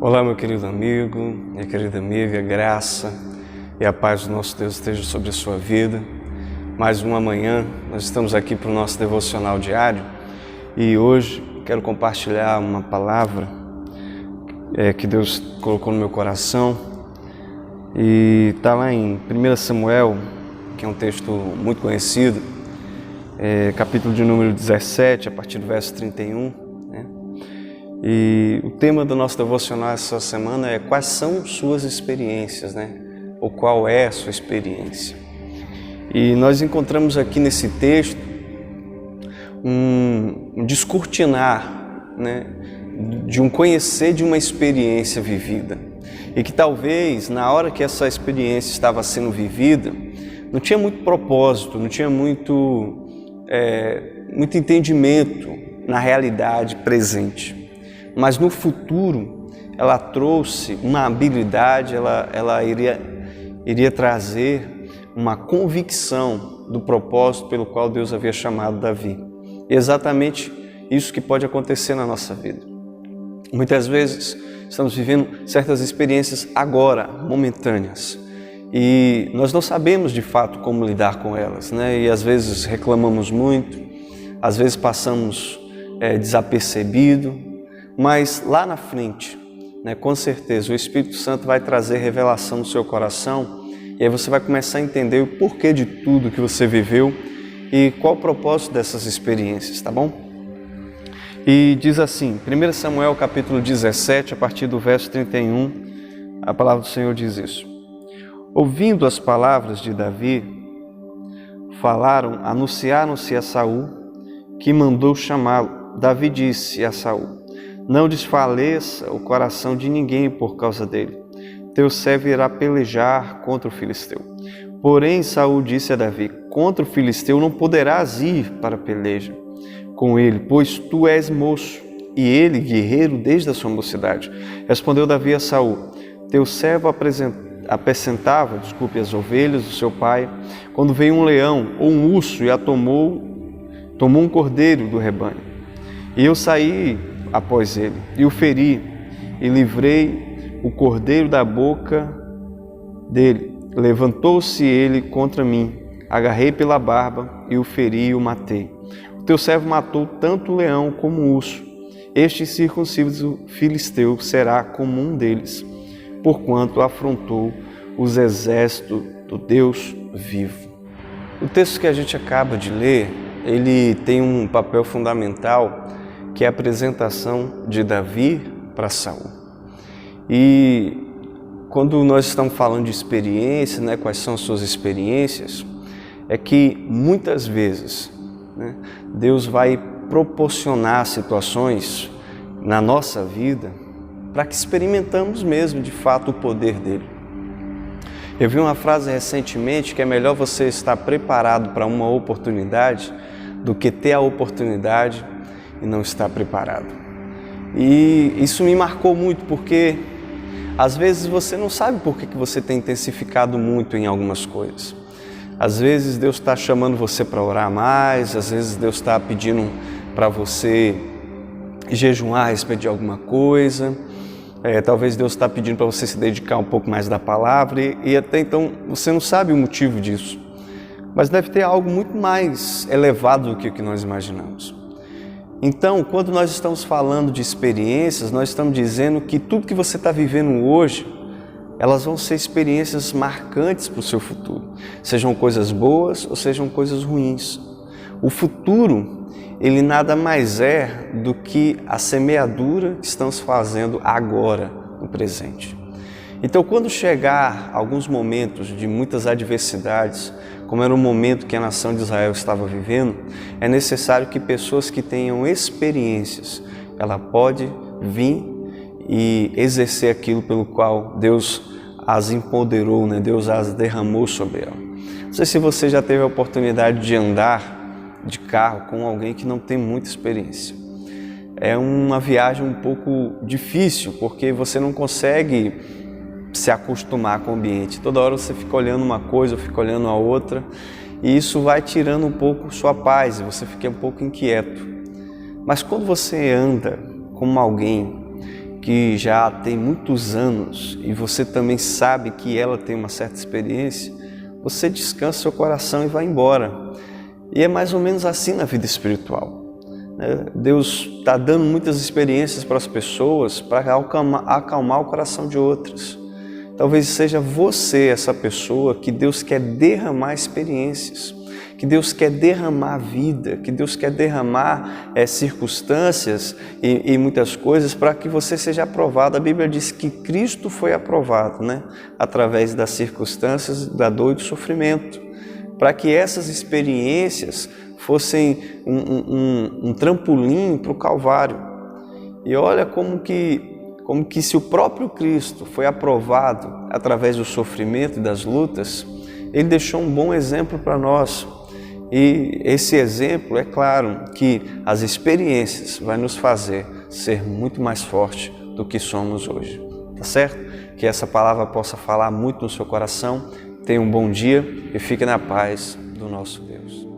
Olá, meu querido amigo, minha querida amiga, a graça e a paz do nosso Deus esteja sobre a sua vida. Mais uma manhã, nós estamos aqui para o nosso devocional diário e hoje quero compartilhar uma palavra que Deus colocou no meu coração e está lá em 1 Samuel, que é um texto muito conhecido, capítulo de número 17, a partir do verso 31. E o tema do nosso devocional essa semana é quais são suas experiências, Ou qual é a sua experiência? E nós encontramos aqui nesse texto um descortinar, de um conhecer de uma experiência vivida. E que talvez na hora que essa experiência estava sendo vivida, não tinha muito propósito, não tinha muito entendimento na realidade presente. Mas no futuro, ela trouxe uma habilidade, ela iria trazer uma convicção do propósito pelo qual Deus havia chamado Davi. E exatamente isso que pode acontecer na nossa vida. Muitas vezes estamos vivendo certas experiências agora, momentâneas, e nós não sabemos de fato como lidar com elas, E às vezes reclamamos muito, às vezes passamos desapercebido. Mas lá na frente, com certeza, o Espírito Santo vai trazer revelação no seu coração e aí você vai começar a entender o porquê de tudo que você viveu e qual o propósito dessas experiências, tá bom? E diz assim, 1 Samuel capítulo 17, a partir do verso 31, a palavra do Senhor diz isso. Ouvindo as palavras de Davi, anunciaram-se a Saul, que mandou chamá-lo. Davi disse a Saul: não desfaleça o coração de ninguém por causa dele. Teu servo irá pelejar contra o filisteu. Porém, Saul disse a Davi: contra o filisteu não poderás ir para a peleja com ele, pois tu és moço, e ele guerreiro desde a sua mocidade. Respondeu Davi a Saul: teu servo apacentava as ovelhas do seu pai, quando veio um leão ou um urso e tomou um cordeiro do rebanho. E eu saí após ele, e o feri, e livrei o cordeiro da boca dele. Levantou-se ele contra mim, agarrei pela barba, e o feri e o matei. O teu servo matou tanto o leão como o urso. Este incircunciso filisteu será como um deles, porquanto afrontou os exércitos do Deus vivo. O texto que a gente acaba de ler, ele tem um papel fundamental, que é a apresentação de Davi para Saul. E quando nós estamos falando de experiência, quais são as suas experiências, é que muitas vezes Deus vai proporcionar situações na nossa vida para que experimentamos mesmo de fato o poder dele. Eu vi uma frase recentemente que é melhor você estar preparado para uma oportunidade do que ter a oportunidade e não estar preparado. E isso me marcou muito, porque às vezes você não sabe por que você tem intensificado muito em algumas coisas. Às vezes Deus está chamando você para orar mais, às vezes Deus está pedindo para você jejuar a respeito de alguma coisa, talvez Deus está pedindo para você se dedicar um pouco mais da palavra e até então você não sabe o motivo disso. Mas deve ter algo muito mais elevado do que o que nós imaginamos. Então, quando nós estamos falando de experiências, nós estamos dizendo que tudo que você está vivendo hoje, elas vão ser experiências marcantes para o seu futuro. Sejam coisas boas ou sejam coisas ruins. O futuro, ele nada mais é do que a semeadura que estamos fazendo agora, no presente. Então, quando chegar alguns momentos de muitas adversidades, como era o momento que a nação de Israel estava vivendo, é necessário que pessoas que tenham experiências, ela pode vir e exercer aquilo pelo qual Deus as empoderou, Deus as derramou sobre ela. Não sei se você já teve a oportunidade de andar de carro com alguém que não tem muita experiência. É uma viagem um pouco difícil, porque você não consegue se acostumar com o ambiente. Toda hora você fica olhando uma coisa, fica olhando a outra, e isso vai tirando um pouco sua paz, e você fica um pouco inquieto. Mas quando você anda com alguém que já tem muitos anos e você também sabe que ela tem uma certa experiência, você descansa seu coração e vai embora. E é mais ou menos assim na vida espiritual. Deus está dando muitas experiências para as pessoas para acalmar o coração de outras. Talvez seja você essa pessoa que Deus quer derramar experiências, que Deus quer derramar vida, que Deus quer derramar circunstâncias e muitas coisas para que você seja aprovado. A Bíblia diz que Cristo foi aprovado, através das circunstâncias, da dor e do sofrimento, para que essas experiências fossem um trampolim para o Calvário. E olha como que se o próprio Cristo foi aprovado através do sofrimento e das lutas, Ele deixou um bom exemplo para nós. E esse exemplo, é claro, que as experiências vai nos fazer ser muito mais forte do que somos hoje. Tá certo? Que essa palavra possa falar muito no seu coração. Tenha um bom dia e fique na paz do nosso Deus.